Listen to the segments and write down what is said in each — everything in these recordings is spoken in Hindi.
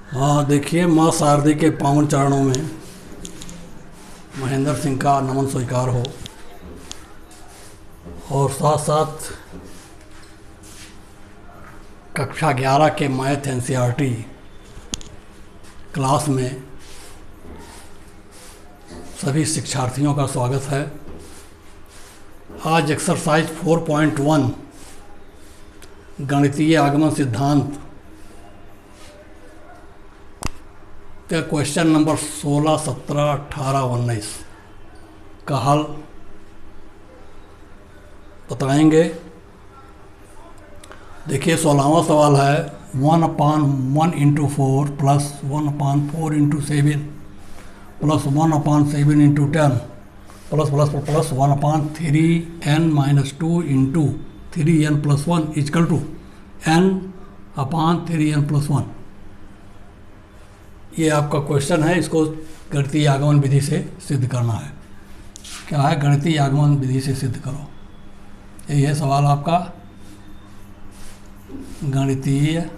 हाँ, देखिए, माँ शारदे के पावन चरणों में महेंद्र सिंह का नमन स्वीकार हो और साथ साथ कक्षा 11 के मैथ एनसीईआरटी क्लास में सभी शिक्षार्थियों का स्वागत है। आज एक्सरसाइज 4.1 गणितीय आगमन सिद्धांत का क्वेश्चन नंबर 16, 17, 18, 19 का हल बताएंगे। देखिए, 16वां सवाल है 1/1 × 4 plus 1/4 × 7 plus 1/7 × 10 plus plus plus 1/3n-2 × 3n + 1 equal to n/3n + 1। ये आपका क्वेश्चन है। इसको गणितीय आगमन विधि से सिद्ध करना है। क्या है? गणितीय आगमन विधि से सिद्ध करो। यही है सवाल आपका, गणितीय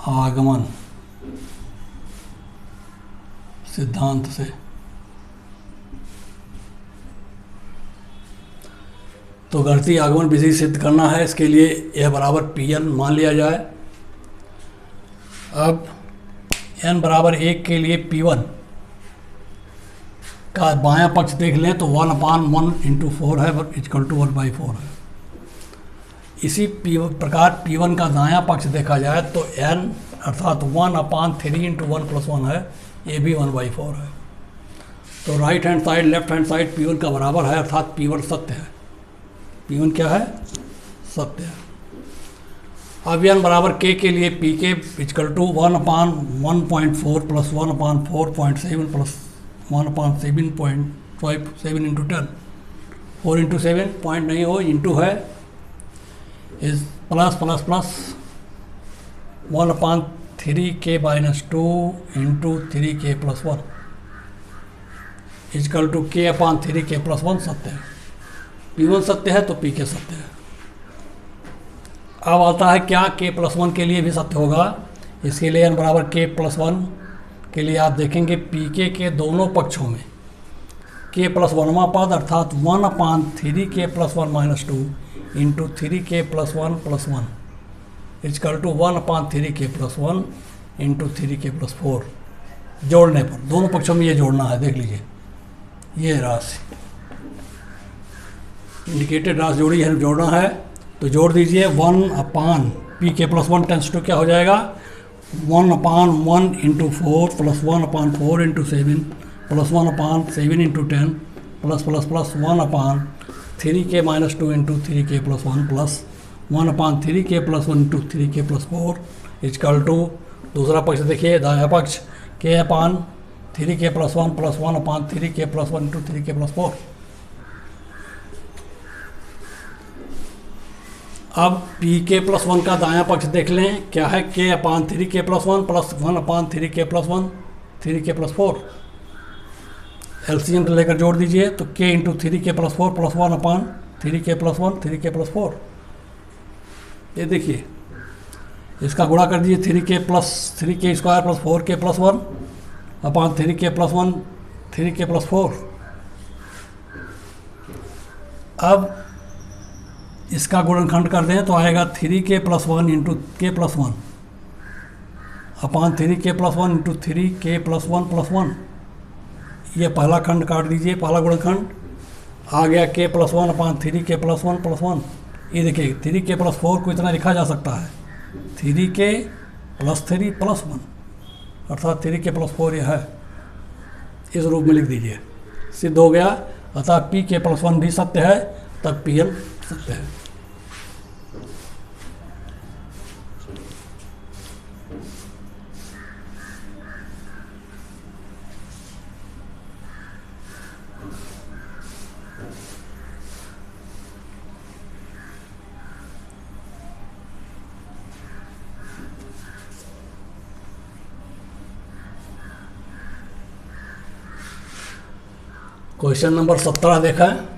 आगमन सिद्धांत से। तो गणितीय आगमन विधि सिद्ध करना है। इसके लिए यह बराबर Pn मान लिया जाए। अब n बराबर 1 के लिए P1 का बायां पक्ष देख लें तो 1/1 × 4 है इक्वल टू 1/4 है। इसी प्रकार P1 का दायां पक्ष देखा जाए तो n अर्थात 1/3 × 1 + 1 है, ये भी 1/4 है। तो right hand side left hand side P1 का बराबर है, अर्थात P1 सत्य है। P1 क्या है? सत्य है। अब n बराबर k के लिए pk equal to 1/1.4 plus 1/4.7 plus 1/7.7 × 10 4 × 7 point नहीं हो, इंटू है, is plus plus plus 1/3k - 2 × 3k + 1 equal to k/3k + 1 सत्य है। P1 सत्य है तो pk सत्य है। अब आता है क्या k + 1 के लिए भी सत्य होगा। इसके लिए n बराबर k + 1 के लिए आप देखेंगे pk के दोनों पक्षों में k + 1वां पद अर्थात 1/3k + 1 - 2 × 3k + 1 + 1 equal to 1/3k + 1 × 3k + 4। जोड़ने पर दोनों पक्षों में ये जोड़ना है। देख लीजिए, ये राशि इंडिकेटेड राशि जोड़ी है, जोड़ना है तो जोड़ दीजिए। 1/pk + 1 टेंस टू क्या हो जाएगा? 1/1 × 4 plus 1/4 × 7 plus 1/7 × 10 plus plus plus 1/3k - 2 × 3k + 1 plus 1/3k + 1 × 3k + 4 equal to, दूसरा पक्ष देखिए, दायां पक्ष k/3k + 1 प्लस 1/3k + 1 × 3k + 4। अब pk + 1 का दायां पक्ष देख लें, क्या है? k/3k + 1 plus 1/3k + 1 3k + 4। LCM लेकर जोड़ दीजिए तो k × 3k + 4 plus 1/3k + 1 3k + 4। ये देखिए, इसका गुणा कर दीजिए 3k + 3k² plus 4k + 1/3k + 1 3k + 4। अब इसका गुणनखंड कर दें तो आएगा 3k + 1 × k + 1 3k + 1 × 3k + 1 + 1। ये पहला खंड काट दीजिए, पहला गुणनखंड आ गया k + 1/3k + 1 + 1। ये देखिए 3k + 4 को इतना लिखा जा सकता है 3k + 3 + 1 अर्थात 3k + 4 यह है। इस रूप में लिख दीजिए, सिद्ध हो गया। अतः pk + 1 भी सत्य है, तब Pn सत्य है। क्वेश्चन नंबर 17 देखा है।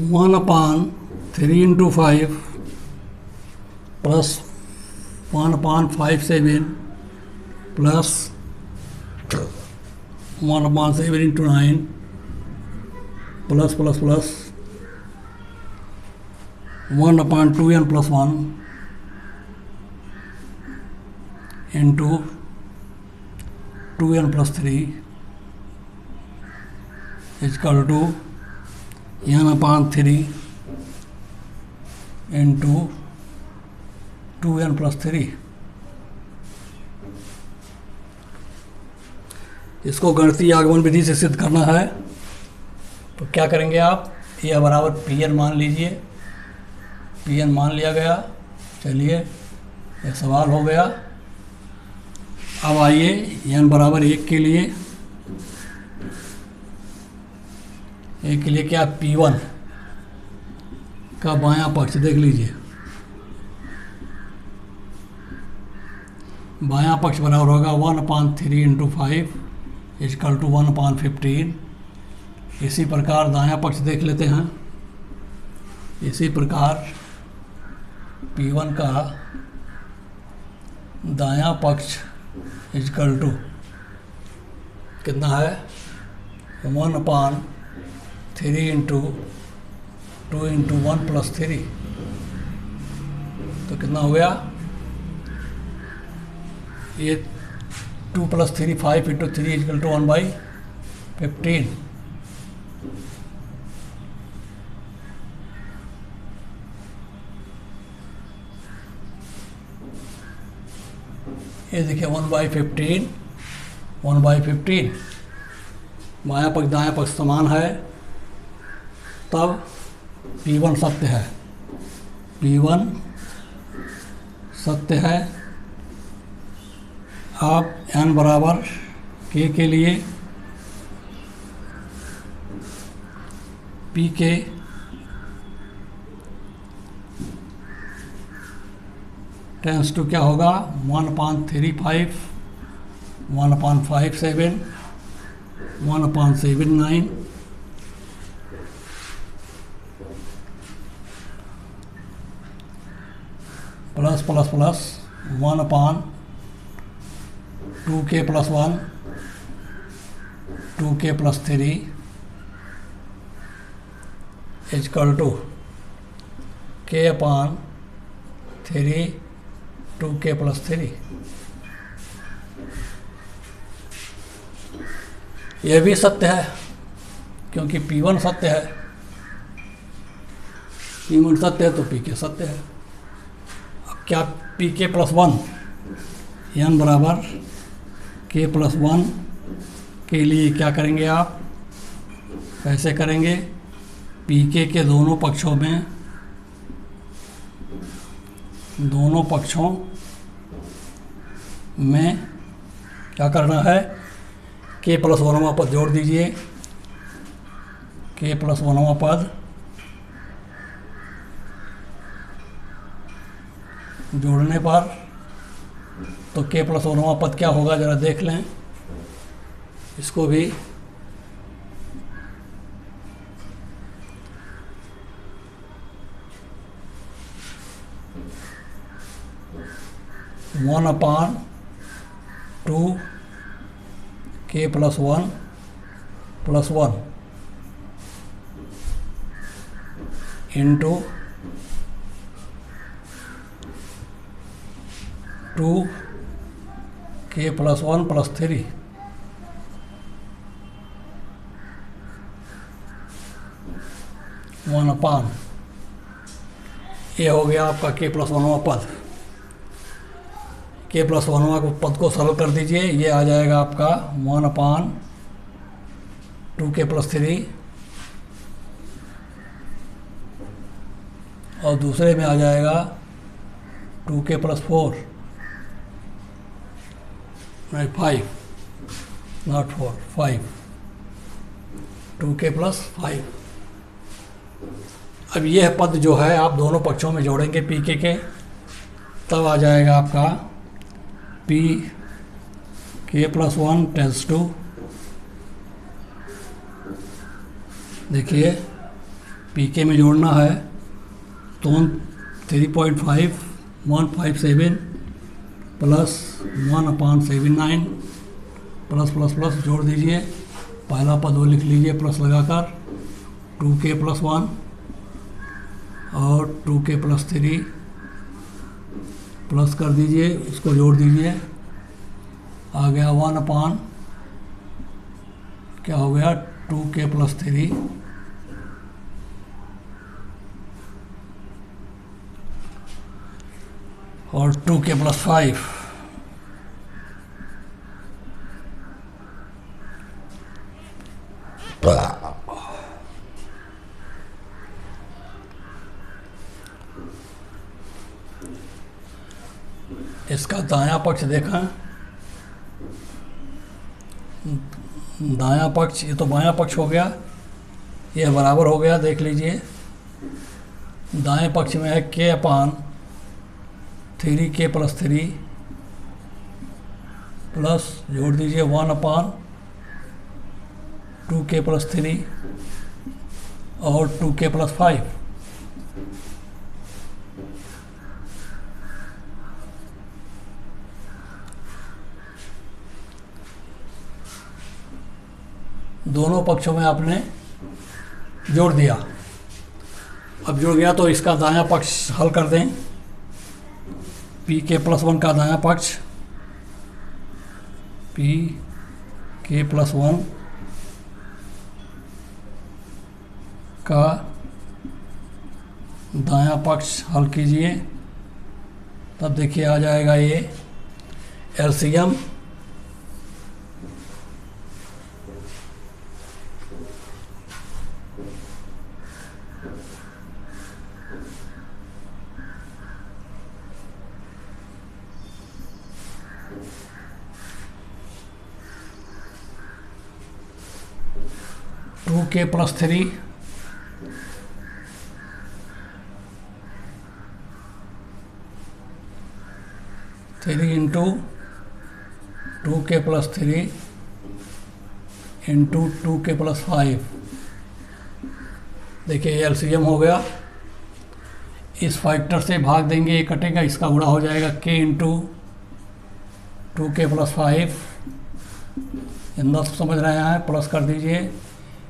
1/3 3 × 5 plus 1/57 plus 1/7 × 9 plus plus plus 1/2n + 1 into 2n + 3 equal to n/3 into 2n + 3। इसको गणितीय आगमन विधि से सिद्ध करना है तो क्या करेंगे आप, यह बराबर Pn मान लीजिए। Pn मान लिया गया। चलिए यह सवाल हो गया। अब आइए n बराबर 1 के लिए क्या P1 का बायां पक्ष देख लीजिए। बायां पक्ष बराबर होगा 1/3 × 5 इक्वल टू 1/15। इसी प्रकार दायां पक्ष देख लेते हैं। इसी प्रकार P1 का दायां पक्ष इक्वल टू कितना है, 1/3 × 2 × 1 + 3 तो कितना हो गया, ये 2 + 3 5 × 3 इक्वल टू 1/15। ये देखिए 1/15 1/15। बायां पक्ष दायां पक्ष समान है, तब P1 सत्य है। P1 सत्य है। अब n बराबर k के लिए P के टेंस टू क्या होगा, 1/35 1/57 1/79 plus plus plus 1/2k + 1 2k + 3 equal to k/3 2k + 3। यह भी सत्य है क्योंकि P1 सत्य है। P1 सत्य है तो Pk सत्य है। अब क्या Pk + 1 n बराबर k + 1 के लिए क्या करेंगे आप, कैसे करेंगे, Pk के दोनों पक्षों में क्या करना है, k + 1वां पद जोड़ दीजिए। k + 1वां पद जोड़ने पर तो k + 1वां पद क्या होगा, जरा देख लें इसको भी। One upon 2k + 1 + 1 into 2k + 1 + 3 1/, ये हो गया आपका k + 1वां पद। k + 1वां पद को सरल कर दीजिए, ये आ जाएगा आपका 1/2k + 3 और दूसरे में आ जाएगा 2k + 4 नहीं 5 नॉट 4 5 2k + 5। अब यह पद जो है आप दोनों पक्षों में जोड़ेंगे Pk के, तब आ जाएगा आपका Pk + 1 टेंस टू, देखिए Pk में जोड़ना है तो 3.5 157 प्लस 1/79 प्लस प्लस प्लस जोड़ दीजिए, पहला पद वो लिख लीजिए प्लस लगाकर, 2k+1 और 2k+3 प्लस कर दीजिए, उसको जोड़ दीजिए, आ गया 1 क्या हो गया 2k+3 और 2k+5 इसका दायां पक्ष देखा, दायां पक्ष, ये तो बायां पक्ष हो गया, ये बराबर हो गया, देख लीजिए। दाएं पक्ष में है k/3k+3 प्लस जोड़ दीजिए 1/2k+3 और 2k+5। दोनों पक्षों में आपने जोड़ दिया। अब जुड़ गया तो इसका दायां पक्ष हल कर दें। pk+1 का दायां पक्ष pk+1 का दायां पक्ष हल कीजिए, तब देखिए आ जाएगा ये LCM k+3 3 into 2k+3 into 2k+5। देखिए ये एलसीएम हो गया। इस फैक्टर से भाग देंगे, ये कटेगा, इसका गुणा हो जाएगा k इंटू 2k+5। इंदर समझ रहे हैं, प्लस कर दीजिए,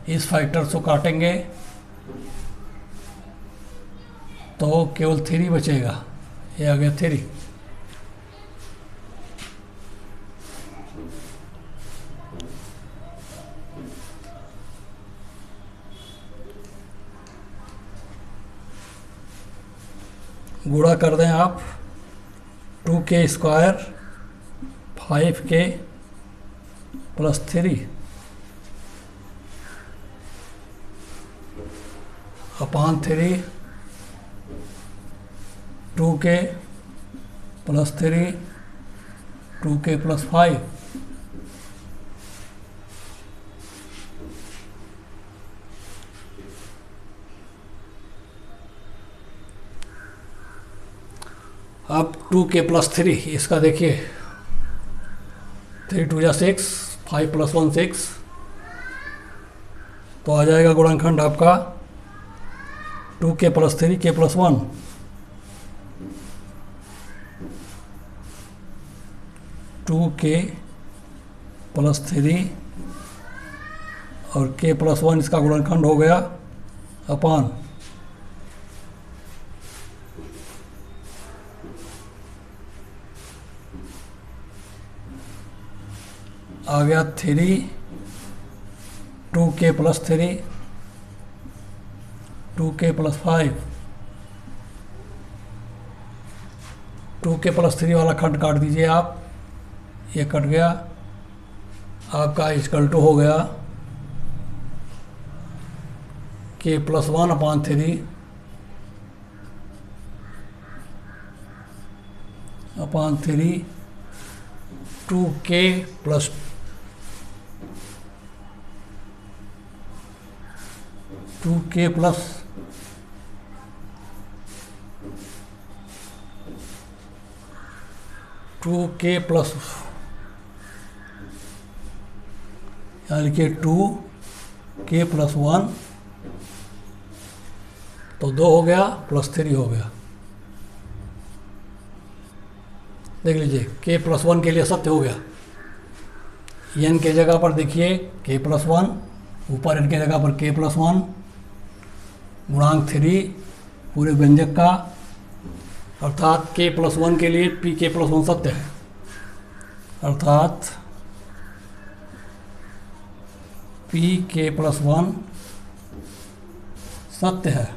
इस फैक्टर को काटेंगे तो केवल 3 बचेगा, ये आ गया 3। गुणा कर दें आप, 2k² 5k+3 अपान 3 2k+3 2k+5। अब 2k+3 इसका देखिए, 3 2 6, 5 + 1 6, तो आ जाएगा गुणनखंड आपका 2k+3 k+1। 2k+3 और k+1 इसका गुणनखंड हो गया अपान आ गया 3 2k+3 2k+5। 2k+3 वाला खंड काट दीजिए आप, ये कट गया, आपका = हो गया k+1/3 अपान 3 2k + 2k + 2k + यानी कि 2k + 1, तो तो 2 हो गया प्लस 3 हो गया। देख लीजिए के प्लस 1 के लिए सत्य हो गया। एन के जगह पर देखिए के प्लस 1, ऊपर एन के जगह पर के प्लस 1 गुणांक 3 पूरे व्यंजक का, अर्थात के प्लस 1 के लिए पी के प्लस 1 सत्य है, अर्थात पी के प्लस 1 सत्य है।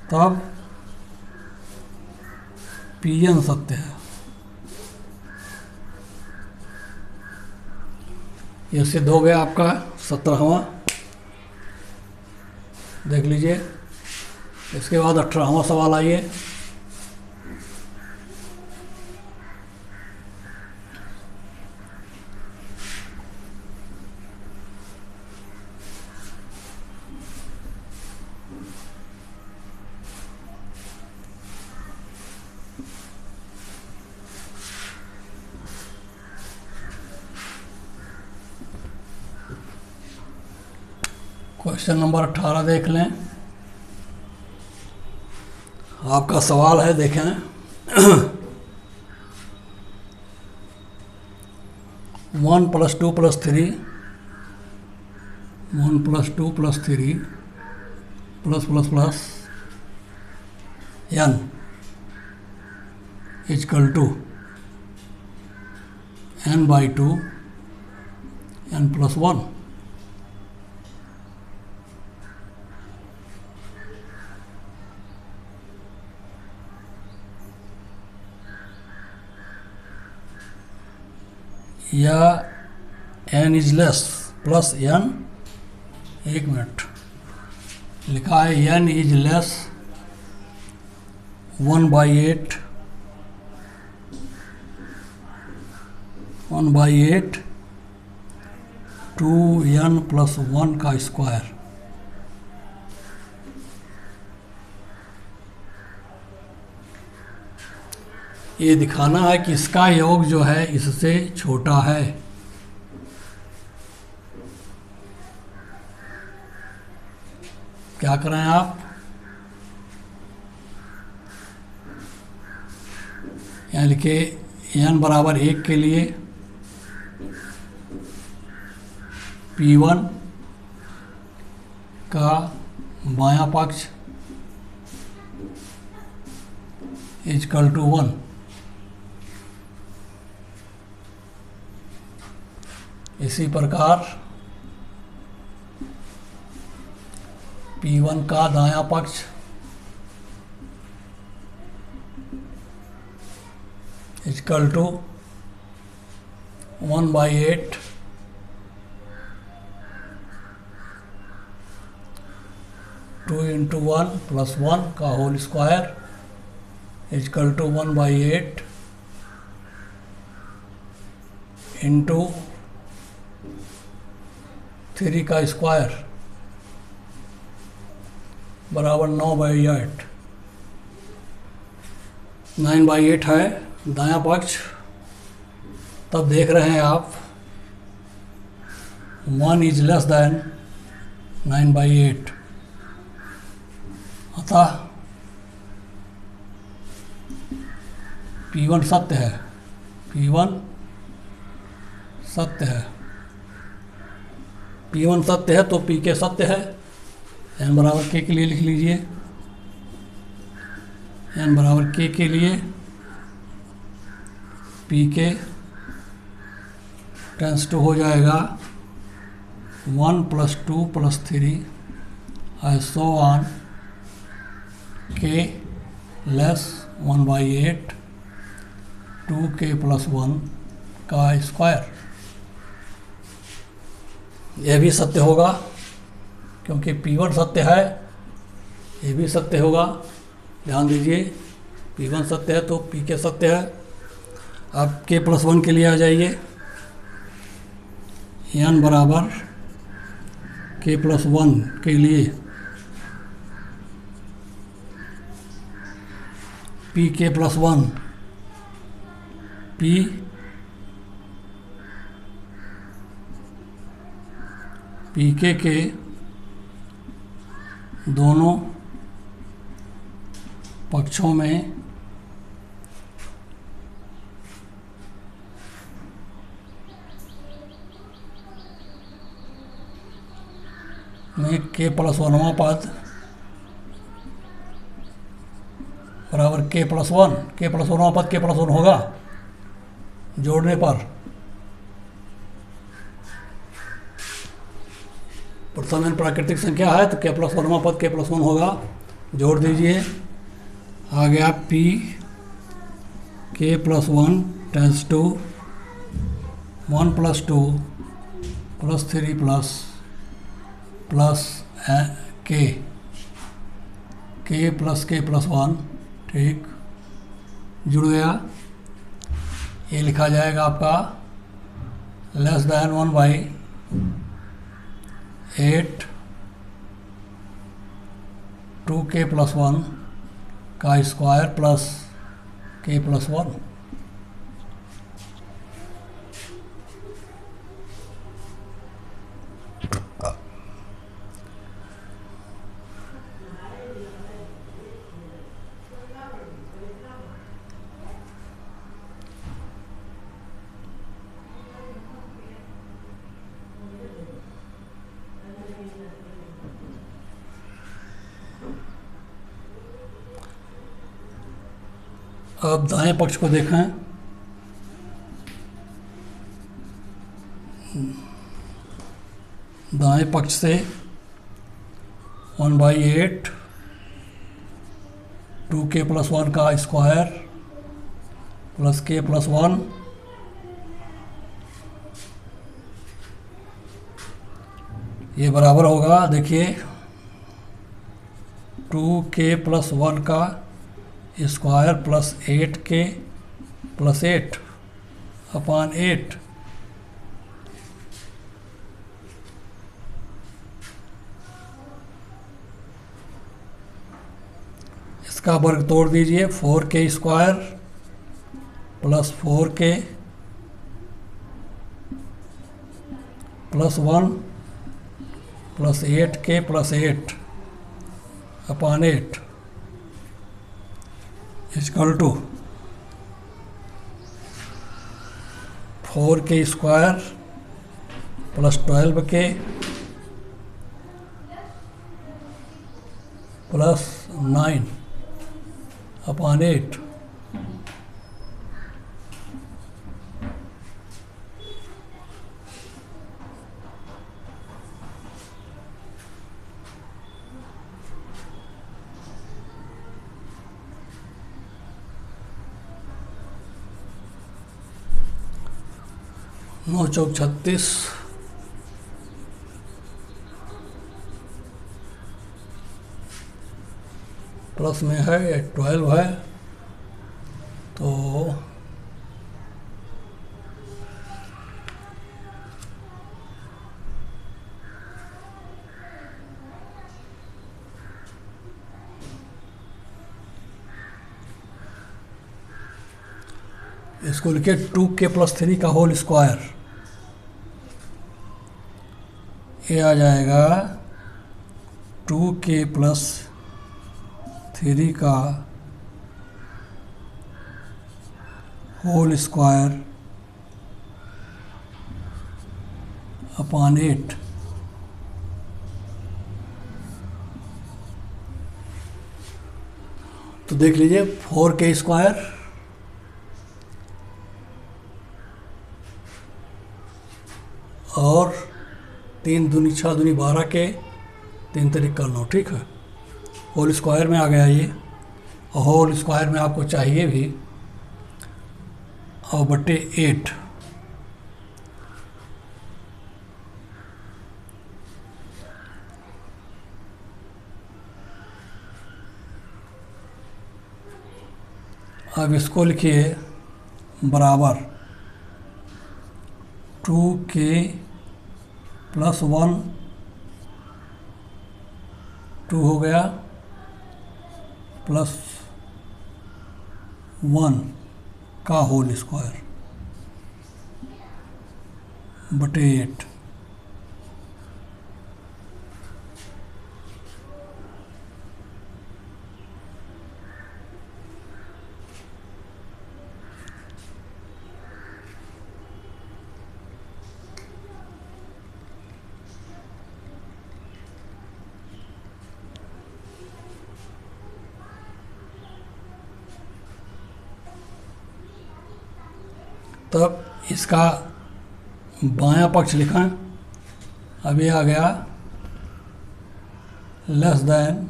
तब पी एन सत्य है। यह सिद्ध हो गया आपका 17वां। देख लीजिए। इसके बाद 18वां सवाल आइए। क्वेश्चन नंबर 18 देख लें। आपका सवाल है, देखें। 1 + 2 + 3 1 + 2 + 3 plus plus plus n = n/2 n + 1। या n is less plus n, एक मिनट, लिखा है n इज लेस 1/8 2n + 1 का स्क्वायर। ये दिखाना है कि इसका योग जो है इससे छोटा है। क्या करें आप, यहाँ लिखे n = 1 के लिए P1 का बायां पक्ष = 1। इसी प्रकार P1 का दायां पक्ष = 1/8 2 × 1 + 1 का होल स्क्वायर = 1/8 × 3 का स्क्वायर बराबर 9/8। 9/8 है दायां पक्ष। तब देख रहे हैं आप 1 इज लेस देन 9/8, अतः P1 सत्य है। P1 सत्य है। P1 सत्य है तो Pk सत्य है। n = k के लिए लिख लीजिए। n = k के लिए Pk → हो जाएगा 1 + 2 + 3 so on k less 1/8 2k + 1 का स्क्वायर। यह भी सत्य होगा क्योंकि P1 सत्य है, ये भी सत्य होगा। ध्यान दीजिए, P1 सत्य है तो Pk सत्य है। अब k + 1 के लिए आ जाइए। n = k + 1 के लिए Pk + 1 Pk के दोनों पक्षों में k प्लस वनवा पद बराबर k plus one, k plus वनवा पद k प्लस वन होगा जोड़ने पर। प्रथम n प्राकृतिक संख्या है तो k प्लस वनवा पद k प्लस वन होगा, जोड़ दीजिए। आ गया p k plus one tends to 1 plus 2 plus 3 plus k plus k plus one, ठीक, जुड़ गया। ये लिखा जाएगा आपका less than 1/8 2k plus one का square plus k plus one. अब दाएं पक्ष को देखें। दाएं पक्ष से 1/8 2k प्लस वन का square plus k plus one, ये बराबर होगा, देखिए 2k प्लस वन का square plus 8k plus 8 upon 8। इसका वर्ग तोड़ दीजिए, 4k square plus 4k plus 1 plus 8k plus 8 upon 8 equal to 4k square plus 12k plus 9 upon 8। नौ चौक 36 प्लस में है 12 है तो इसको लिखे 2k प्लस 3 का होल स्क्वायर, ये आ जाएगा 2k प्लस 3 का होल स्क्वायर अपॉन 8। तो देख लीजिए 4k स्क्वायर और 3 दूनी 6 दूनी 12 के 3 तरीक कर लो, ठीक है। होल स्क्वायर में आ गया ये, और होल स्क्वायर में आपको चाहिए भी और बटे 8। अब इसको लिखिए बराबर 2k प्लस 1 2 हो गया प्लस 1 का होल स्क्वायर बटे 8। तब इसका बायां पक्ष लिखें। अब ये आ गया लेस देन,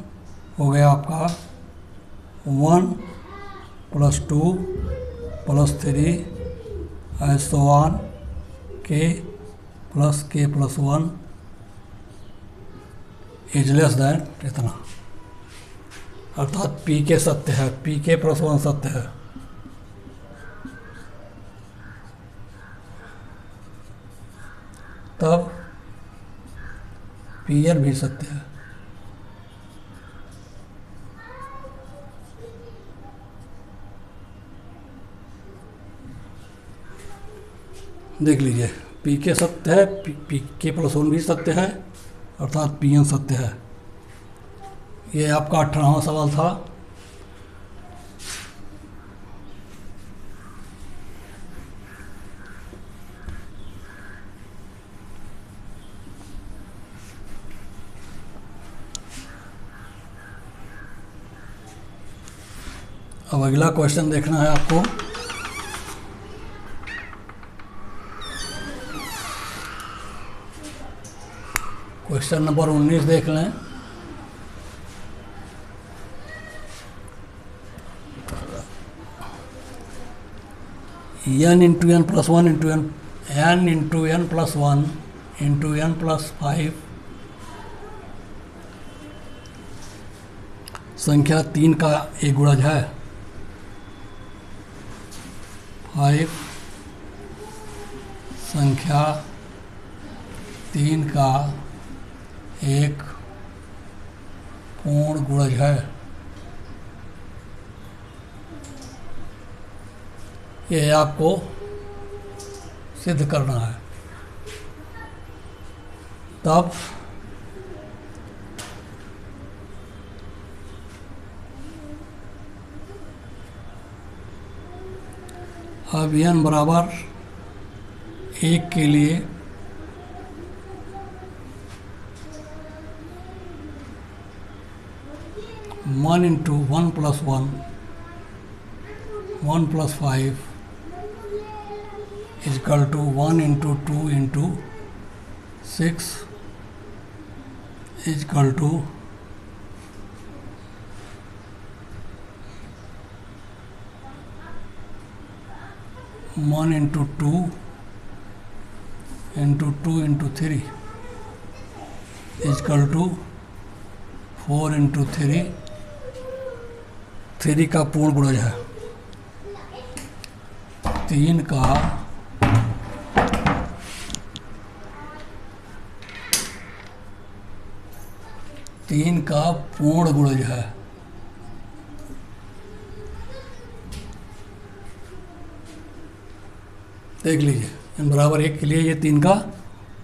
हो गया आपका 1 + 2 + 3 ऐसो one k + k + 1 is less than इतना, अर्थात pk सत्य है, pk + 1 सत्य है। तब pn भी सत्य है। देख लीजिए, pk सत्य है, pk + 1 भी सत्य है, अर्थात pn सत्य है। ये आपका 18वां सवाल था। अब अगला क्वेश्चन देखना है आपको। क्वेश्चन नंबर 19 देख लें। n × n + 1 × n × n + 1 × n + 5 संख्या 3 का एक गुणज है। 5 संख्या 3 का एक पूर्ण गुणज है। ये आपको सिद्ध करना है। तब अब n बराबर 1 के लिए (1 × 1 + 1 1 + 5 = 1 × 2 × 6 = 1 × 2 × 2 × 3 = 4 × 3, 3 का पूर्ण गुणज है। 3 का पूर्ण गुणज है। देख लीजिए, n बराबर 1 के लिए ये 3 का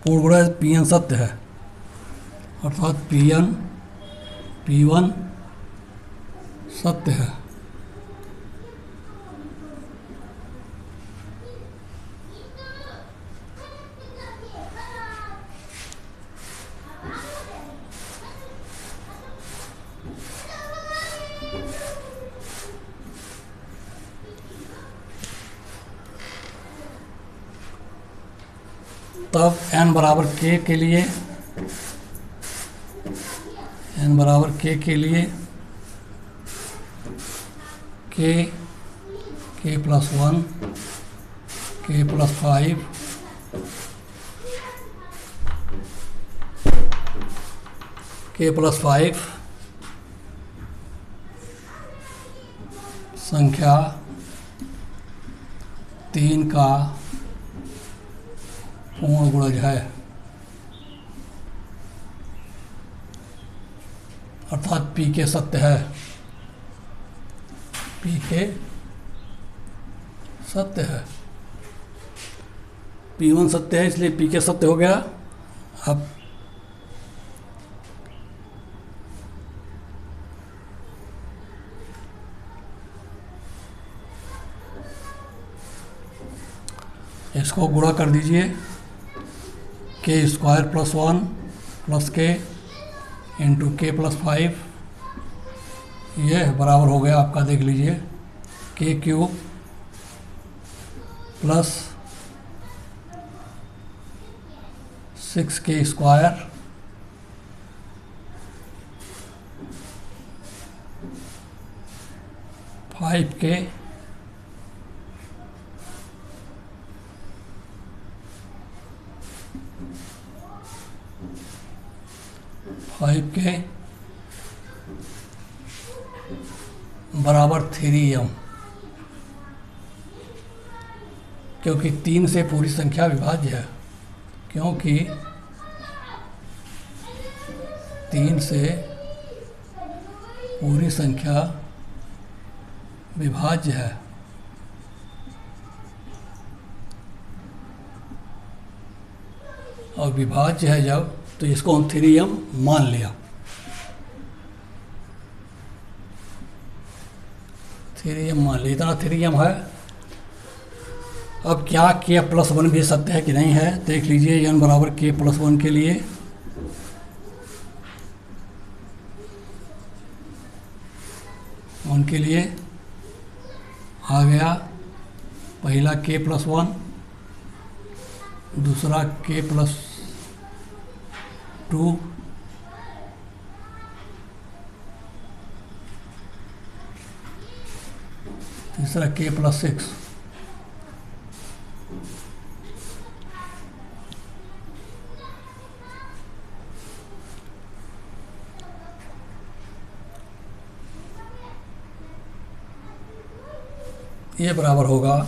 पूर्ण गुणज pn सत्य है, अर्थात p1 सत्य है। तब n बराबर k के लिए k + 1 k + 5 k + 5 संख्या 3 का पूर्ण गुणज है, अर्थात pk सत्य है। pk सत्य है, p1 सत्य है, इसलिए pk सत्य हो गया। अब इसको गुणा कर दीजिए, k² + 1 + k × k + 5, यह बराबर हो गया आपका, देख लीजिए, k³ + 6k² 5k 5k बराबर 3m, क्योंकि 3 से पूरी संख्या विभाज्य है, क्योंकि 3 से पूरी संख्या विभाज्य है। और विभाज्य है जब, तो इसको हम 3m मान लिया। 3m मान लिया, इतना 3m है। अब क्या k+1 भी सत्य है कि नहीं है देख लीजिए। n बराबर k+1 के लिए उनके लिए आ गया पहला k+1, दूसरा k+2, तीसरा k+6। ये बराबर होगा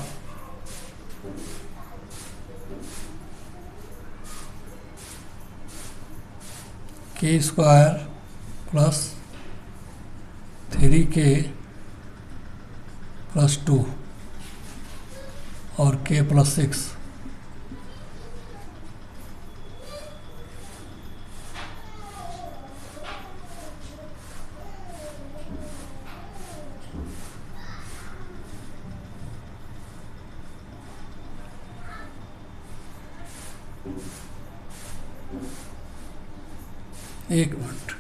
k² + 3k + 2 और k+6। एक मिनट,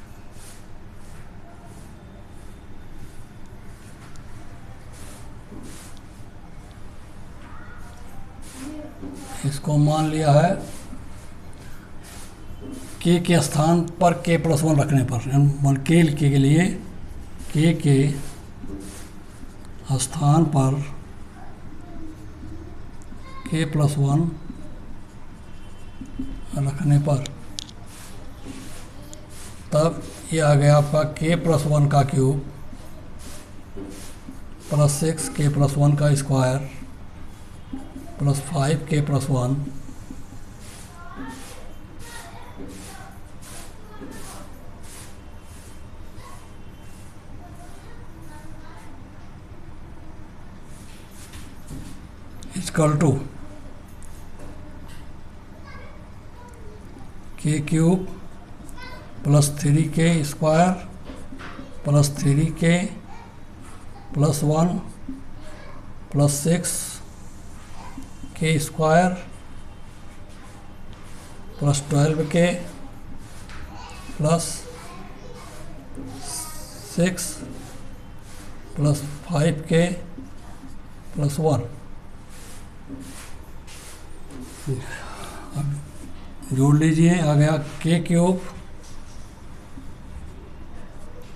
इसको मान लिया है k के स्थान पर k+1 रखने पर, k के लिए k के स्थान पर k+1 रखने पर, तब ये आ गया आपका k+1 का क्यूब + 6k+1 का square + 5k+1 = k³ + 3k² + 3k + 1 + 6k² + 12k + 6 + 5k + 1। जोड़ लीजिए, आ गया k³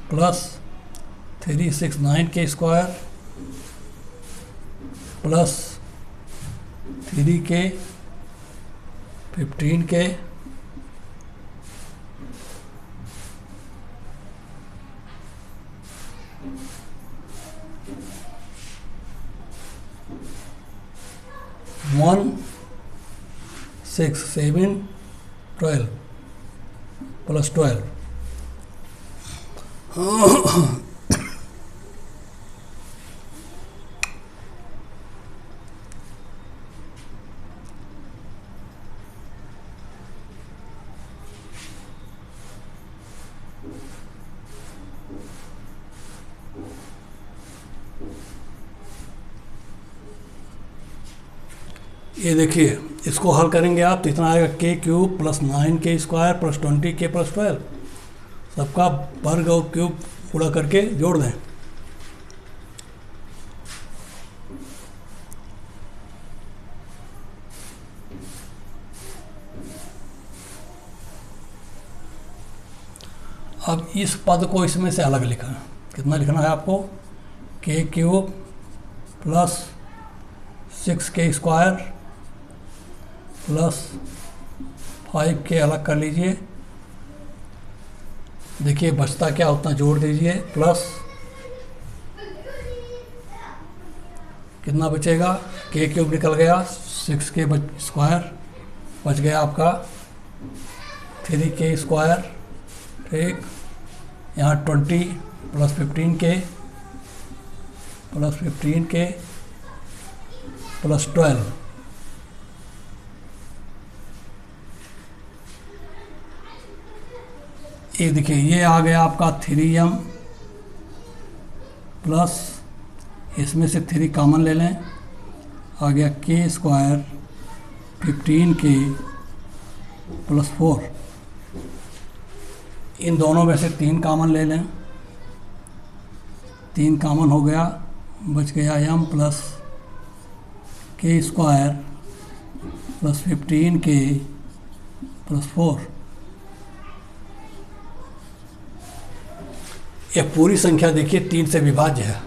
+ 369k² + 3k 15k + 1 6 7 12 + 12। ये देखिए, इसको हल करेंगे आप तो इतना आएगा k³ + 9k² + 20k + 12। सबका वर्ग और क्यूब पूरा करके जोड़ दें। इस पद को इसमें से अलग लिखना। कितना लिखना है आपको? के cube plus 6k square plus 5k अलग कर लीजिए। देखिए बचता क्या, उतना जोड़ दीजिए, प्लस कितना बचेगा? के क्यूब निकल गया, 6k स्क्वायर बच गया आपका 3k स्क्वायर, ठीक। यहाँ 20 plus 15k plus 15k plus 12, ये देखिए ये आ गया आपका 3m प्लस, इसमें से 3 कॉमन ले लें, आ गया k स्क्वायर 15k प्लस 4। इन दोनों में से 3 कॉमन ले लें, 3 कॉमन हो गया, बच गया m plus k square plus 15k plus 4। यह पूरी संख्या देखिए 3 से विभाज्य है।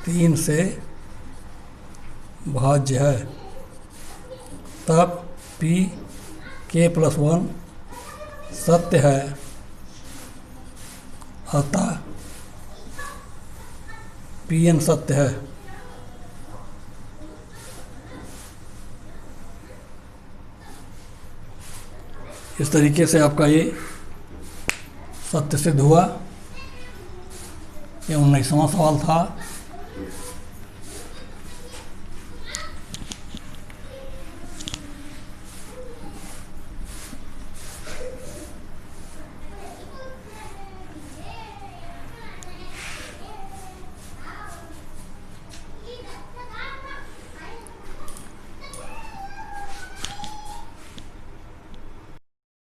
तीन से भाज्य है, तब p k प्लस 1 सत्य है, अतः Pn सत्य है। इस तरीके से आपका ये सत्य सिद्ध हुआ। ये 19वां सवाल था।